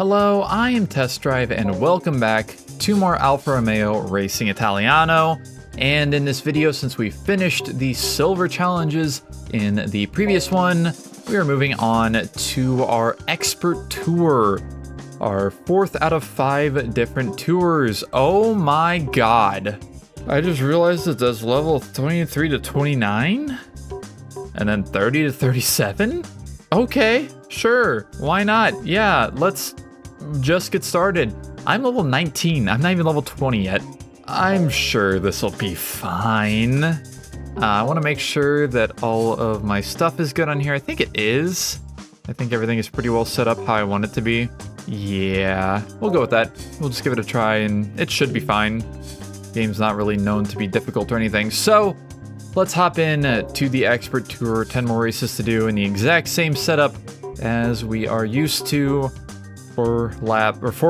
Hello, I am Test Drive and welcome back to more Alfa Romeo Racing Italiano. And in this video, since we finished the silver challenges in the previous one, we are moving on to our expert tour. Our 4th out of 5 different tours. Oh my god. I just realized it does level 23 to 29? And then 30 to 37? Okay, sure, why not? Yeah, let's just get started. I'm level 19, I'm not even level 20 yet. I'm sure this will be fine. I want to make sure that all of my stuff is good on here. I think it is. I think everything is pretty well set up how I want it to be. Yeah, we'll go with that. We'll just give it a try and it should be fine. Game's not really known to be difficult or anything. So let's hop in to the expert tour. 10 more races to do in the exact same setup as we are used to. 4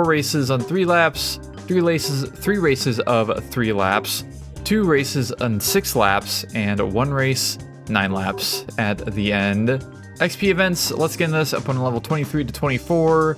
races on 3 laps, 3 races of 3 laps, 2 races on 6 laps, and 1 race 9 laps at the end. XP events, let's get into this up on level 23 to 24.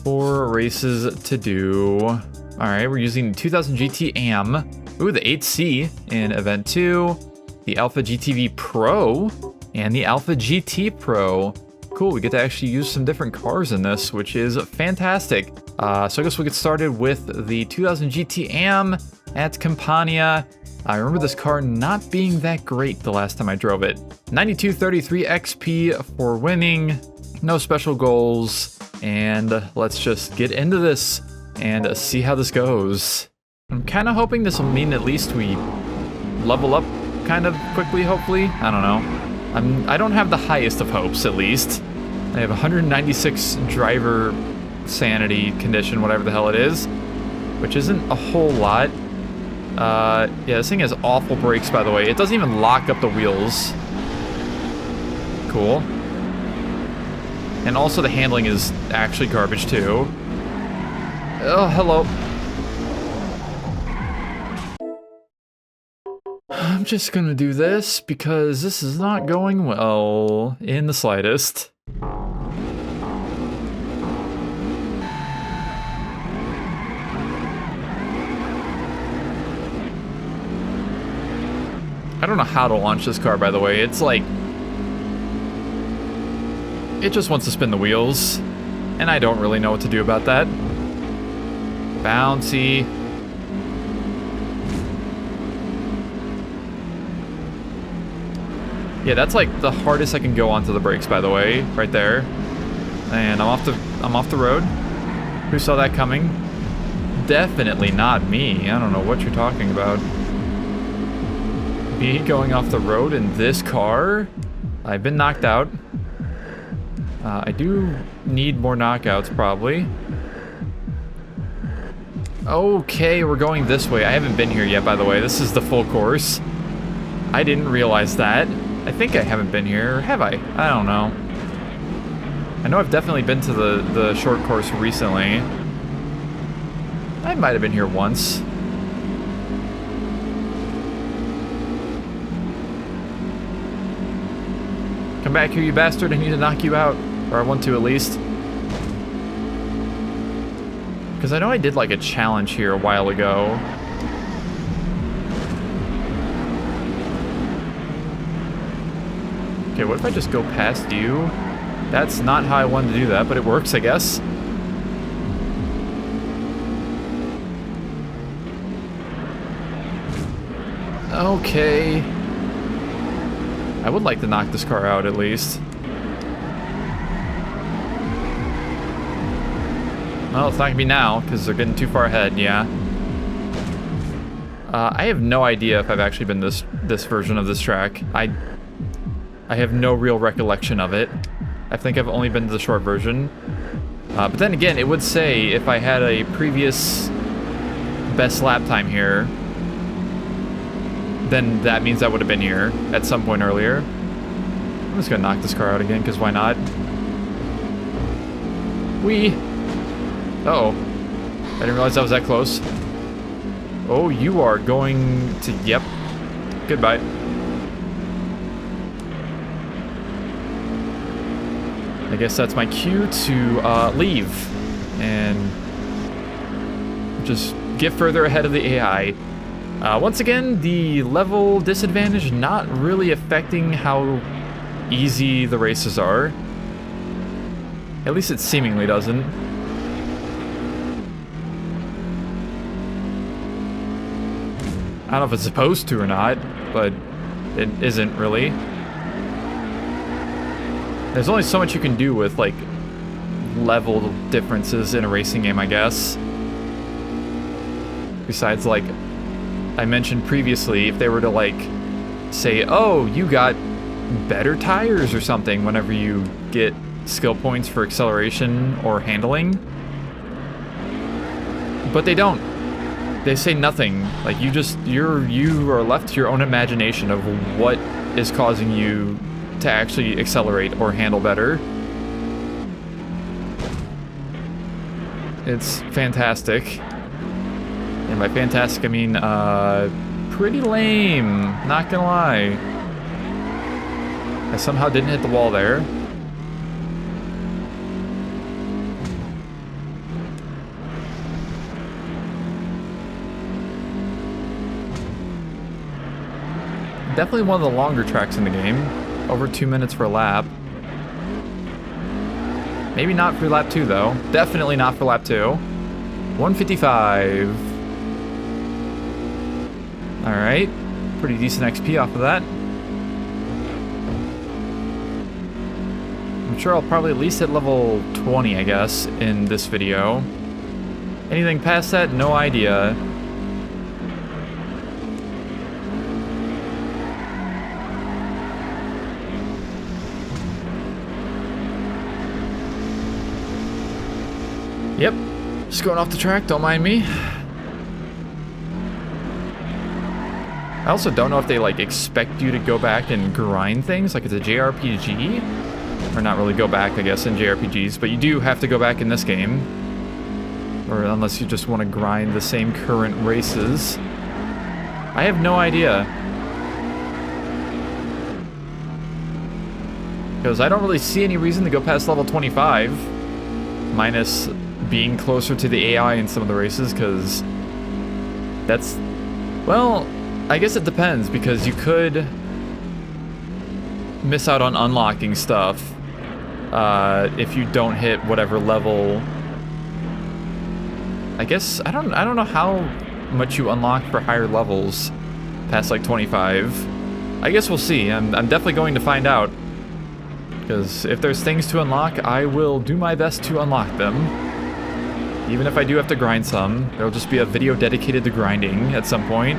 4 races to do. Alright, we're using the 2000 GT AM. Ooh, the 8C in event 2, the Alfa GTV Pro, and the Alfa GT Pro. Cool, we get to actually use some different cars in this, which is fantastic. So I guess we'll get started with the 2000 GT AM at Campania. I remember this car not being that great the last time I drove it. 9233 XP for winning, no special goals, and let's just get into this and see how this goes. I'm kind of hoping this will mean at least we level up kind of quickly, hopefully. I don't know. I don't have the highest of hopes, at least. I have 196 driver sanity condition, whatever the hell it is, which isn't a whole lot. Yeah, this thing has awful brakes, by the way. It doesn't even lock up the wheels. Cool. And also the handling is actually garbage, too. Oh, hello. I'm just gonna do this because this is not going well in the slightest. I don't know how to launch this car, by the way. It's like, it just wants to spin the wheels, and I don't really know what to do about that. Bouncy. Yeah, that's like the hardest I can go onto the brakes, by the way, right there. And I'm off the road. Who saw that coming? Definitely not me. I don't know what you're talking about. Me going off the road in this car? I've been knocked out. I do need more knockouts, probably. Okay, we're going this way. I haven't been here yet, by the way. This is the full course. I didn't realize that. I think I haven't been here. Have I? I don't know. I know I've definitely been to the short course recently. I might have been here once. Come back here, you bastard. I need to knock you out. Or I want to, at least. Because I know I did like a challenge here a while ago. Okay, what if I just go past you? That's not how I wanted to do that, but it works, I guess. Okay. I would like to knock this car out, at least. Well, it's not gonna be now, because they're getting too far ahead, yeah. I have no idea if I've actually been this version of this track. I have no real recollection of it. I think I've only been to the short version. But then again, it would say if I had a previous best lap time here, then that means I would have been here at some point earlier. I'm just gonna knock this car out again, because why not? Uh-oh. I didn't realize I was that close. Oh, you are going to... Yep. Goodbye. I guess that's my cue to leave and just get further ahead of the AI. Once again, the level disadvantage not really affecting how easy the races are. At least it seemingly doesn't. I don't know if it's supposed to or not, but it isn't really. There's only so much you can do with, like, level differences in a racing game, I guess. Besides, like I mentioned previously, if they were to, like, say, oh, you got better tires or something whenever you get skill points for acceleration or handling. But they don't. They say nothing. Like, you are left to your own imagination of what is causing you to actually accelerate or handle better. It's fantastic. And by fantastic, I mean, pretty lame, not gonna lie. I somehow didn't hit the wall there. Definitely one of the longer tracks in the game. Over 2 minutes per lap. Maybe not for lap 2, though. Definitely not for lap 2. 155. Alright. Pretty decent XP off of that. I'm sure I'll probably at least hit level 20, I guess, in this video. Anything past that, no idea. Yep, just going off the track, don't mind me. I also don't know if they, like, expect you to go back and grind things, like it's a JRPG. Or not really go back, I guess, in JRPGs, but you do have to go back in this game. Or unless you just want to grind the same current races. I have no idea. Because I don't really see any reason to go past level 25. Minus being closer to the AI in some of the races, because that's, well, I guess it depends, because you could miss out on unlocking stuff if you don't hit whatever level. I guess I don't know how much you unlock for higher levels past like 25. I guess we'll see. I'm definitely going to find out, because if there's things to unlock, I will do my best to unlock them. Even if I do have to grind some, there'll just be a video dedicated to grinding at some point.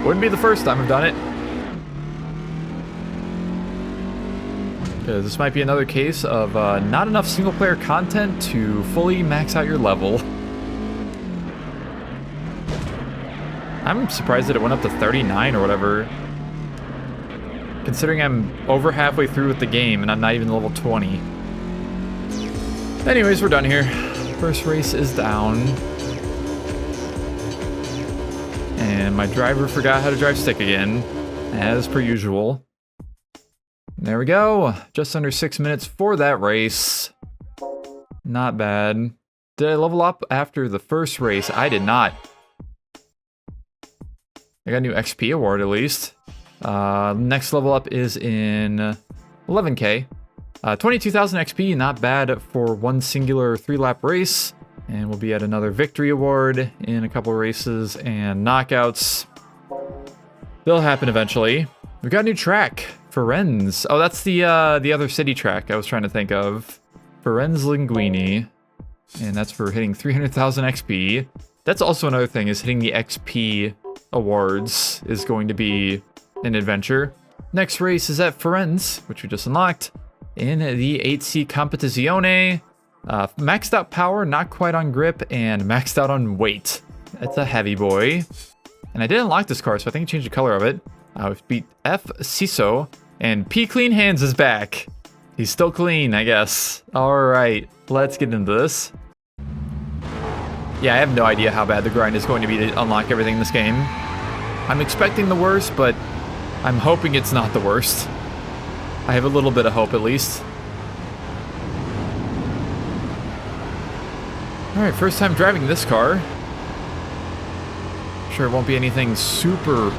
Wouldn't be the first time I've done it. Because this might be another case of not enough single-player content to fully max out your level. I'm surprised that it went up to 39 or whatever. Considering I'm over halfway through with the game and I'm not even level 20. Anyways, we're done here. First race is down. And my driver forgot how to drive stick again, as per usual. There we go. Just under 6 minutes for that race. Not bad. Did I level up after the first race? I did not. I got a new XP award at least. Next level up is in 11K. 22,000 XP, not bad for one singular 3-lap race. And we'll be at another victory award in a couple races and knockouts. They'll happen eventually. We've got a new track, Firenze. Oh, that's the other city track I was trying to think of. Firenze Linguini. And that's for hitting 300,000 XP. That's also another thing, is hitting the XP awards is going to be an adventure. Next race is at Firenze, which we just unlocked. In the 8C Competizione. Maxed out power, not quite on grip, and maxed out on weight. It's a heavy boy. And I did unlock this car, so I think I changed the color of it. We've beat F. Ciso, and P. Clean Hands is back. He's still clean, I guess. Alright, let's get into this. Yeah, I have no idea how bad the grind is going to be to unlock everything in this game. I'm expecting the worst, but I'm hoping it's not the worst. I have a little bit of hope, at least. Alright, first time driving this car. Sure, it won't be anything super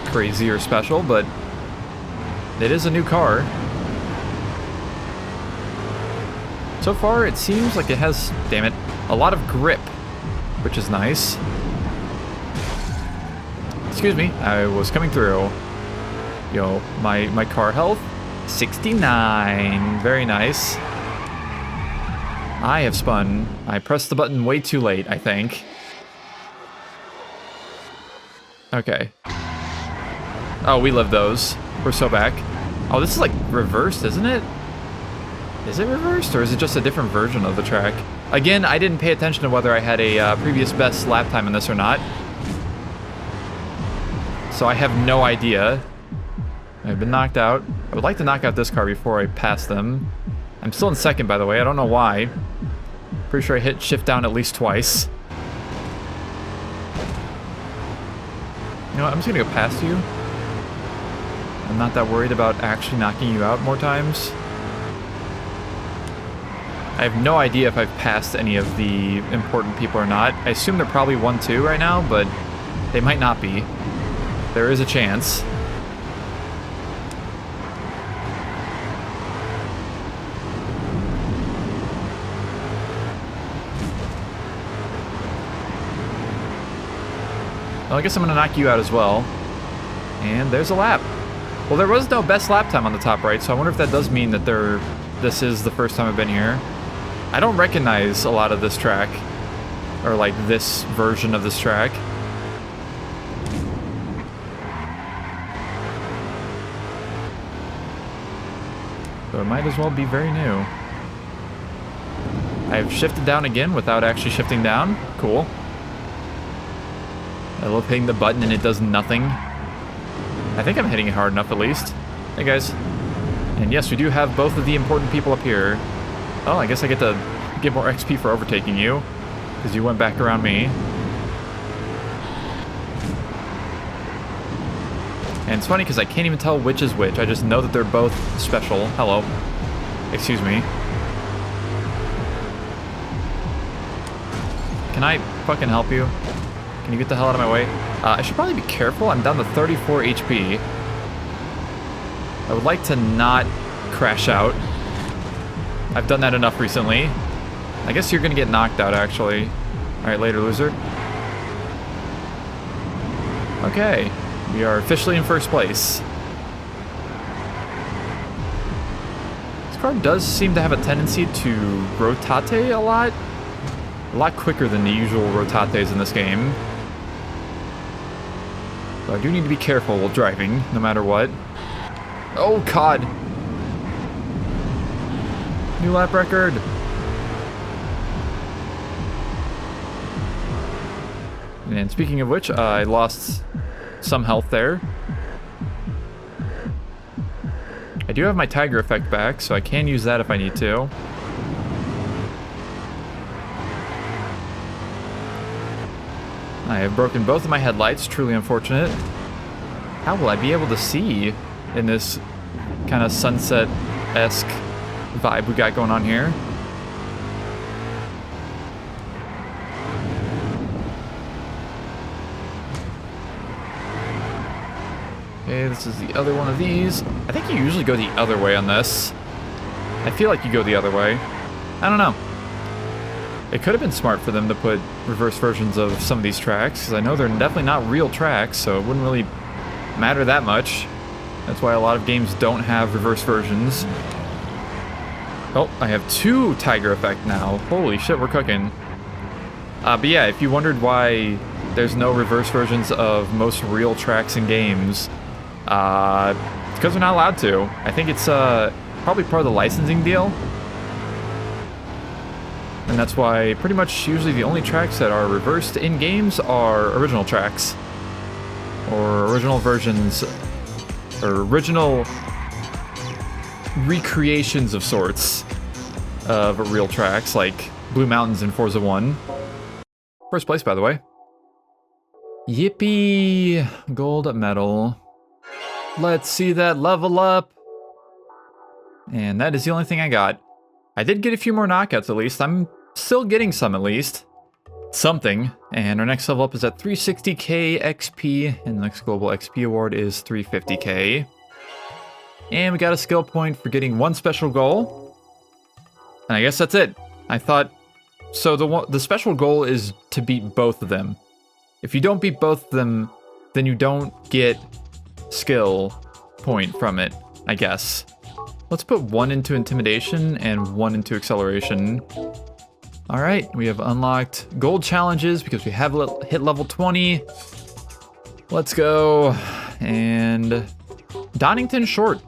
crazy or special, but it is a new car. So far, it seems like it has, damn it, a lot of grip, which is nice. Excuse me, I was coming through. Yo, my car health, 69, very nice. I have spun. I pressed the button way too late, I think. Okay. Oh, we live those. We're so back. Oh, this is like reversed, isn't it? Is it reversed, or is it just a different version of the track? Again, I didn't pay attention to whether I had a previous best lap time in this or not. So I have no idea. I've been knocked out. I would like to knock out this car before I pass them. I'm still in second, by the way. I don't know why. Pretty sure I hit shift down at least twice. You know what? I'm just gonna go past you. I'm not that worried about actually knocking you out more times. I have no idea if I've passed any of the important people or not. I assume they're probably 1-2 right now, but they might not be. There is a chance. Well, I guess I'm gonna knock you out as well. And there's a lap. Well, there was no best lap time on the top right, so I wonder if that does mean that this is the first time I've been here. I don't recognize a lot of this track, or like this version of this track. So it might as well be very new. I've shifted down again without actually shifting down. Cool. I love hitting the button and it does nothing. I think I'm hitting it hard enough at least. Hey guys. And yes, we do have both of the important people up here. Oh, I guess I get to get more XP for overtaking you, because you went back around me. And it's funny because I can't even tell which is which. I just know that they're both special. Hello. Excuse me. Can I fucking help you? Can you get the hell out of my way? I should probably be careful. I'm down to 34 HP. I would like to not crash out. I've done that enough recently. I guess you're gonna get knocked out, actually. Alright, later, loser. Okay. We are officially in first place. This car does seem to have a tendency to rotate a lot. A lot quicker than the usual rotates in this game. So I do need to be careful while driving, no matter what. Oh, God. New lap record. And speaking of which, I lost some health there. I do have my Tiger effect back, so I can use that if I need to. I have broken both of my headlights, truly unfortunate. How will I be able to see in this kind of sunset-esque vibe we got going on here? Okay, this is the other one of these. I think you usually go the other way on this. I feel like you go the other way. I don't know. It could have been smart for them to put reverse versions of some of these tracks, because I know they're definitely not real tracks, so it wouldn't really matter that much. That's why a lot of games don't have reverse versions. Oh, I have 2 Tiger Effect now. Holy shit, we're cooking. But yeah, if you wondered why there's no reverse versions of most real tracks in games, it's because they're not allowed to. I think it's probably part of the licensing deal. And that's why pretty much usually the only tracks that are reversed in games are original tracks. Or original versions, or original recreations of sorts of real tracks, like Blue Mountains in Forza 1. First place, by the way. Yippee! Gold medal. Let's see that level up. And that is the only thing I got. I did get a few more knockouts at least. I'm still getting some at least. Something. And our next level up is at 360k XP, and the next global XP award is 350k. And we got a skill point for getting one special goal. And I guess that's it. I thought... So the special goal is to beat both of them. If you don't beat both of them, then you don't get skill point from it, I guess. Let's put one into intimidation and one into acceleration. All right, we have unlocked gold challenges because we have hit level 20. Let's go. And Donington Short.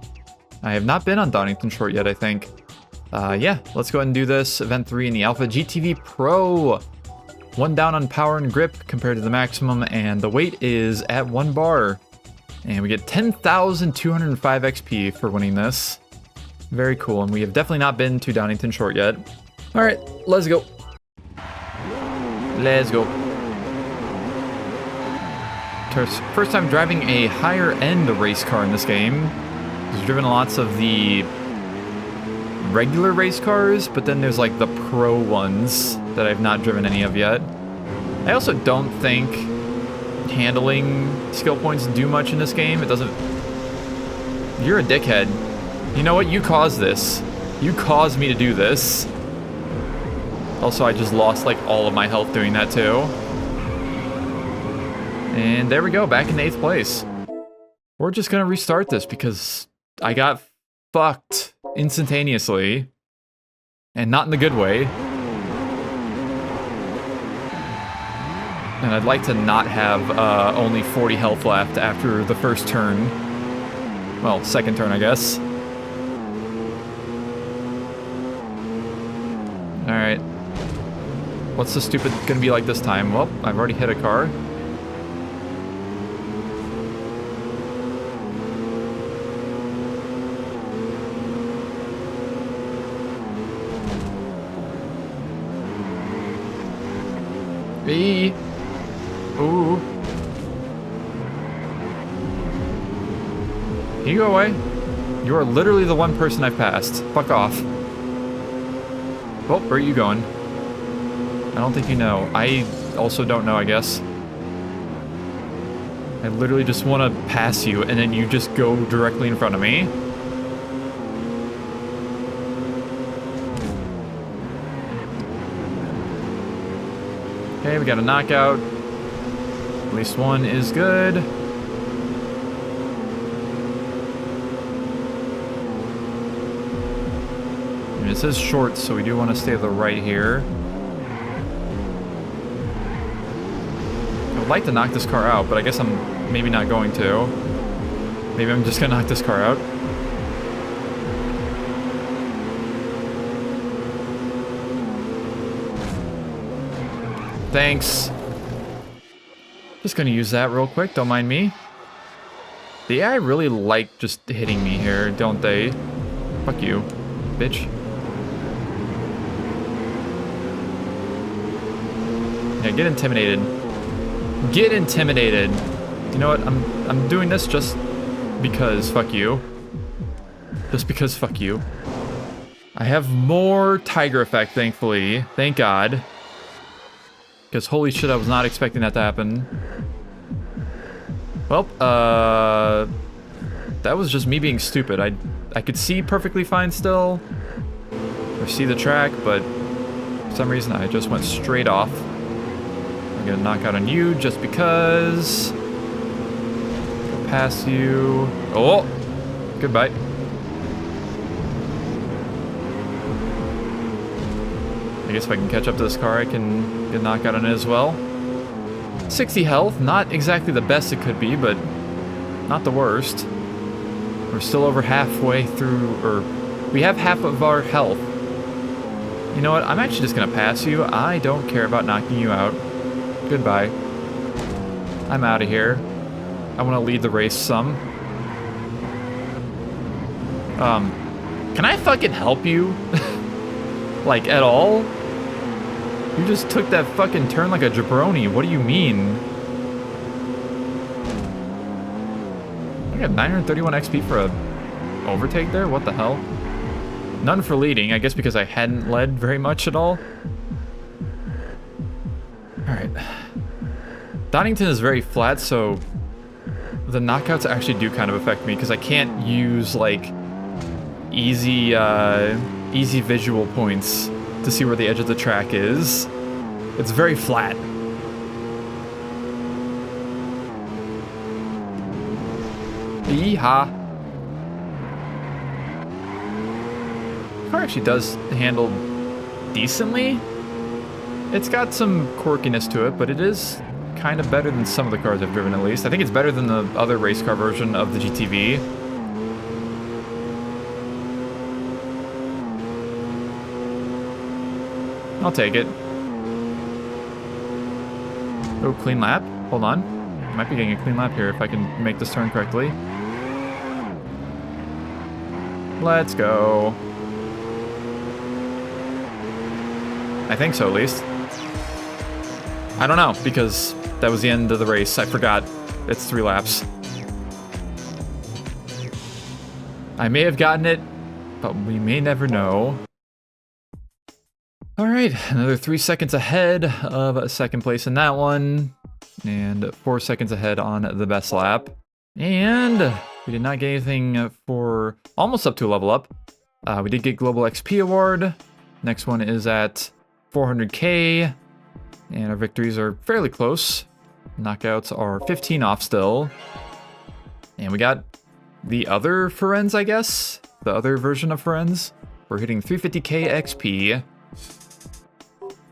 I have not been on Donington Short yet, I think. Yeah, let's go ahead and do this. Event 3 in the Alfa GTV Pro. 1 down on power and grip compared to the maximum, and the weight is at 1 bar. And we get 10,205 XP for winning this. Very cool, and we have definitely not been to Donington Short yet. All right, let's go. Let's go. First time driving a higher end race car in this game. I've driven lots of the regular race cars, but then there's like the pro ones that I've not driven any of yet. I also don't think handling skill points do much in this game. It doesn't... You're a dickhead. You know what? You caused this. You caused me to do this. Also, I just lost like all of my health doing that too. And there we go, back in 8th place. We're just gonna restart this because I got fucked instantaneously. And not in the good way. And I'd like to not have only 40 health left after the first turn. Well, second turn, I guess. Alright. What's the stupid gonna be like this time? Well, I've already hit a car. Ooh. Can you go away? You are literally the one person I've passed. Fuck off. Well, where are you going? I don't think you know. I also don't know, I guess. I literally just want to pass you, and then you just go directly in front of me. Okay, we got a knockout. At least one is good. And it says short, so we do want to stay to the right here. I would like to knock this car out, but I guess I'm maybe not going to. Maybe I'm just gonna knock this car out. Thanks. Just gonna use that real quick, don't mind me. The AI really like just hitting me here, don't they? Fuck you, bitch. Yeah, get intimidated. Get intimidated. You know what? I'm doing this just because fuck you. Just because fuck you. I have more Tiger Effect, thankfully. Thank God. Because holy shit, I was not expecting that to happen. Well, that was just me being stupid. I could see perfectly fine still. Or see the track, but for some reason I just went straight off. I'm gonna knock out on you just because. Go past you. Oh! Goodbye. I guess if I can catch up to this car, I can get a knockout on it as well. 60 health, not exactly the best it could be, but not the worst. We're still over halfway through, or we have half of our health. You know what? I'm actually just gonna pass you. I don't care about knocking you out. Goodbye. I'm out of here. I want to lead the race some. Can I fucking help you? Like, at all? You just took that fucking turn like a jabroni. What do you mean? I got 931 XP for a overtake there? What the hell? None for leading, I guess because I hadn't led very much at all. Alright. Donington is very flat, so the knockouts actually do kind of affect me because I can't use like easy visual points to see where the edge of the track is. It's very flat. Yeehaw. The car actually does handle decently. It's got some quirkiness to it, but it is kind of better than some of the cars I've driven, at least. I think it's better than the other race car version of the GTV. I'll take it. Oh, clean lap. Hold on. I might be getting a clean lap here if I can make this turn correctly. Let's go. I think so, at least. I don't know, because that was the end of the race. I forgot. It's 3 laps. I may have gotten it, but we may never know. Alright, another 3 seconds ahead of second place in that one. And 4 seconds ahead on the best lap. And we did not get anything for almost up to a level up. We did get Global XP Award. Next one is at 400k. And our victories are fairly close. Knockouts are 15 off still. And we got the other Firenze, I guess? The other version of Firenze. We're hitting 350k XP.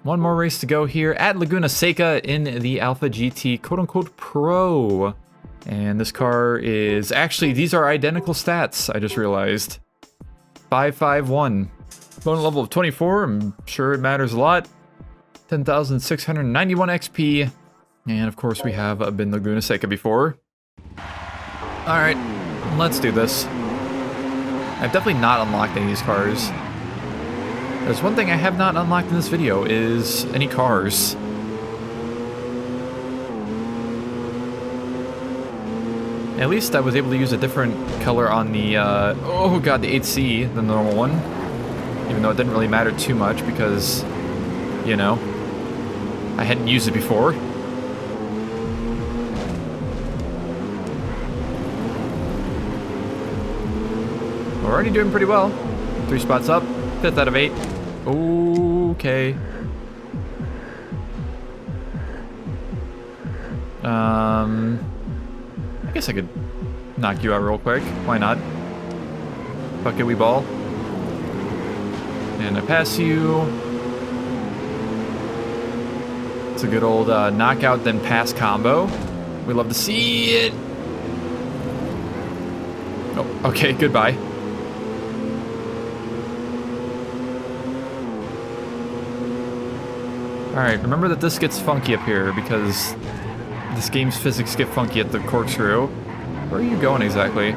One more race to go here at Laguna Seca in the Alfa GT quote-unquote Pro. And this car is... Actually, these are identical stats, I just realized. 551. Opponent level of 24, I'm sure it matters a lot. 10,691 XP. And of course we have been Laguna Seca before. Alright, let's do this. I've definitely not unlocked any of these cars. There's one thing I have not unlocked in this video is any cars. At least I was able to use a different color on the, oh god, the 8C than the normal one. Even though it didn't really matter too much because, you know, I hadn't used it before. We're already doing pretty well. 3 spots up, 5th out of 8. Okay. I guess I could knock you out real quick. Why not? Bucket we ball. And I pass you. It's a good old knockout then pass combo. We love to see it. Oh, okay, goodbye. Alright, remember that this gets funky up here because this game's physics get funky at the corkscrew. Where are you going exactly?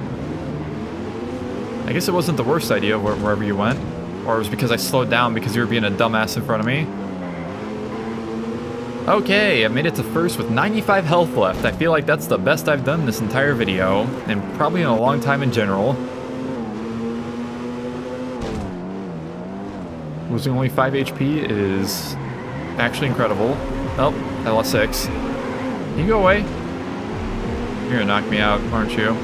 I guess it wasn't the worst idea wherever you went. Or it was because I slowed down because you were being a dumbass in front of me. Okay, I made it to first with 95 health left. I feel like that's the best I've done this entire video, and probably in a long time in general. Losing only 5 HP is actually incredible. Oh, I lost 6. You go away. You're gonna knock me out, aren't you?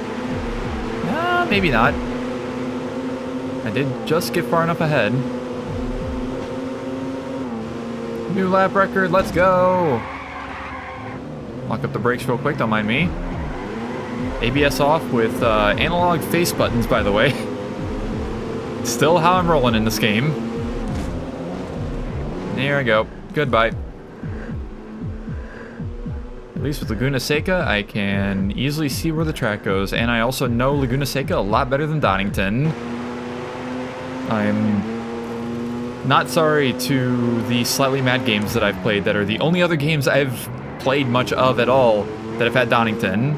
Maybe not. I did just get far enough ahead. New lap record, let's go! Lock up the brakes real quick, don't mind me. ABS off with analog face buttons, by the way. Still how I'm rolling in this game. There I go. Goodbye. At least with Laguna Seca, I can easily see where the track goes, and I also know Laguna Seca a lot better than Donington. I'm not sorry to the slightly mad games that I've played that are the only other games I've played much of at all that have had Donington.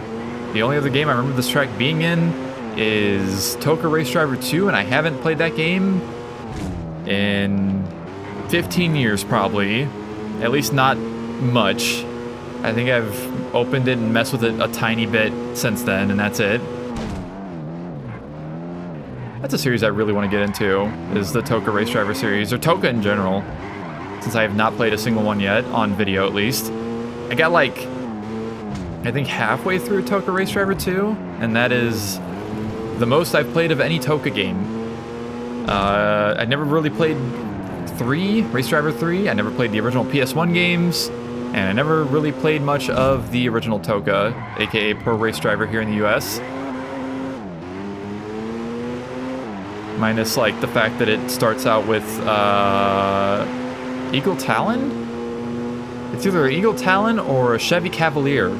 The only other game I remember this track being in is Toka Race Driver 2, and I haven't played that game in 15 years probably. At least not much. I think I've opened it and messed with it a tiny bit since then, and that's it. That's a series I really want to get into, is the Toka Race Driver series, or Toka in general. since I have not played a single one yet, on video at least. I got like, I think halfway through Toka Race Driver 2, and that is the most I've played of any Toka game. I never really played 3, Race Driver 3. I never played the original PS1 games, and I never really played much of the original Toka, aka Pro Race Driver here in the US. Minus like the fact that it starts out with Eagle Talon? It's either Eagle Talon or a Chevy Cavalier,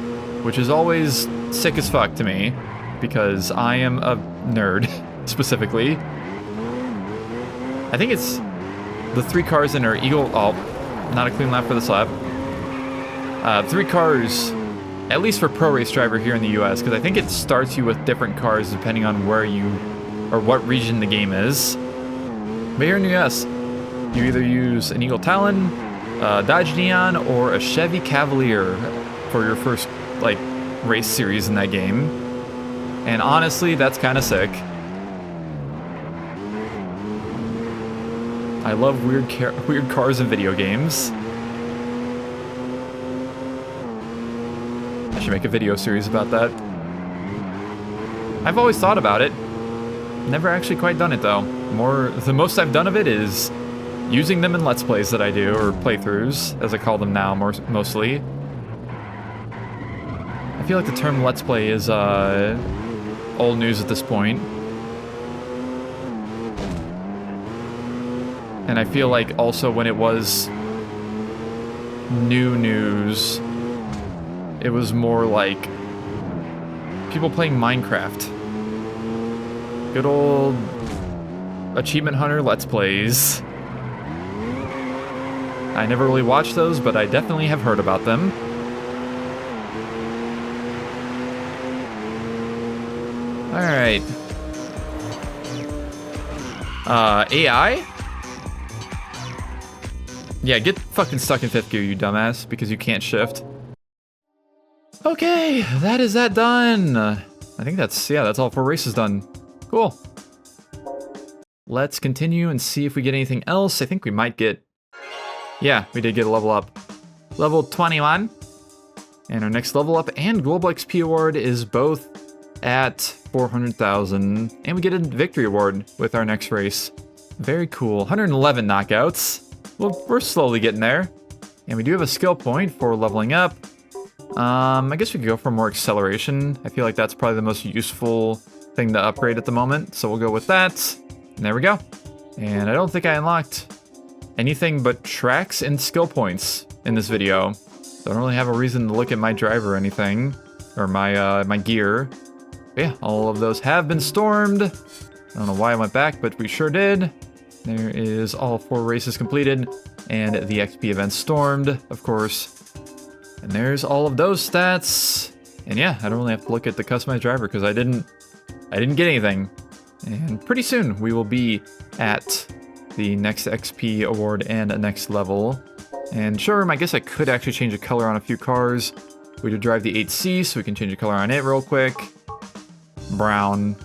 which is always sick as fuck to me, because I am a nerd, specifically. I think it's the 3 cars in our Eagle... Oh, not a clean lap for this lap. 3 cars, at least for Pro Race Driver here in the US, because I think it starts you with different cars depending on where you... or what region the game is. But here in the US, you either use an Eagle Talon, Dodge Neon, or a Chevy Cavalier for your first, like, race series in that game. And honestly, that's kind of sick. I love weird cars in video games. I should make a video series about that. I've always thought about it. Never actually quite done it though. The most I've done of it is using them in Let's Plays that I do, or playthroughs, as I call them now, mostly. I feel like the term Let's Play is old news at this point. And I feel like also when it was new news, it was more like people playing Minecraft. Good old Achievement Hunter Let's Plays. I never really watched those, but I definitely have heard about them. Alright. AI? Yeah, get fucking stuck in 5th gear, you dumbass, because you can't shift. Okay, that is that done. I think that's all 4 races done. Cool. Let's continue and see if we get anything else. I think we might get... Yeah, we did get a level up. Level 21. And our next level up and Global XP Award is both at 400,000. And we get a Victory Award with our next race. Very cool. 111 knockouts. Well, we're slowly getting there. And we do have a skill point for leveling up. I guess we could go for more acceleration. I feel like that's probably the most useful thing to upgrade at the moment. So we'll go with that. And there we go. And I don't think I unlocked anything but tracks and skill points in this video. So I don't really have a reason to look at my drive or anything. Or my my gear. But yeah, all of those have been stormed. I don't know why I went back, but we sure did. There is all 4 races completed, and the XP event stormed, of course. And there's all of those stats. And yeah, I don't really have to look at the customized driver because I didn't get anything. And pretty soon we will be at the next XP award and a next level. And Showroom, I guess I could actually change the color on a few cars. We did drive the 8C, so we can change the color on it real quick. Brown.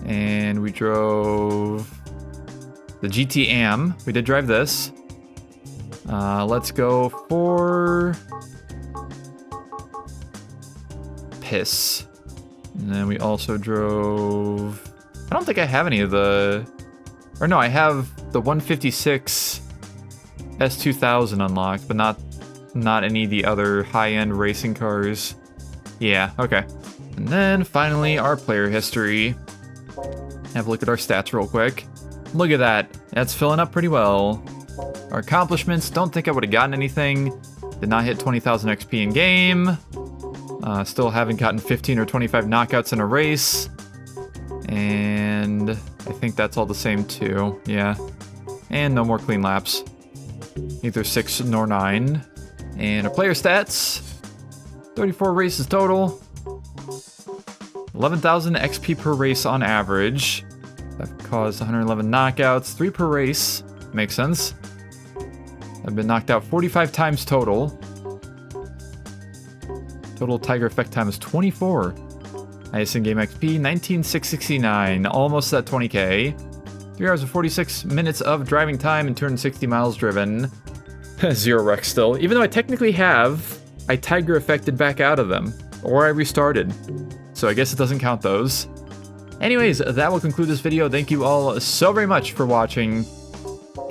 And we drove the GT Am. We did drive this. Let's go for Piss. And then we also drove... I don't think I have any of the... Or no, I have the 156 S2000 unlocked, but not any of the other high-end racing cars. Yeah, okay. And then finally, our player history. Have a look at our stats real quick. Look at that. That's filling up pretty well. Our accomplishments, don't think I would have gotten anything. Did not hit 20,000 XP in game. Still haven't gotten 15 or 25 knockouts in a race. And I think that's all the same too. Yeah. And no more clean laps. Neither 6 nor 9. And our player stats. 34 races total. 11,000 XP per race on average. I've caused 111 knockouts, 3 per race. Makes sense. I've been knocked out 45 times total. Total Tiger Effect time is 24. Highest in-game XP, 19,669. Almost at 20k. 3 hours and 46 minutes of driving time and 260 miles driven. 0 wrecks still. Even though I technically have, I Tiger affected back out of them. Or I restarted. So I guess it doesn't count those. Anyways, that will conclude this video. Thank you all so very much for watching.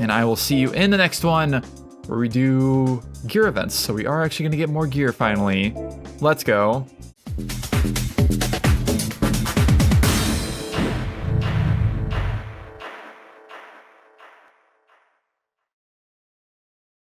And I will see you in the next one where we do gear events. So we are actually going to get more gear finally. Let's go.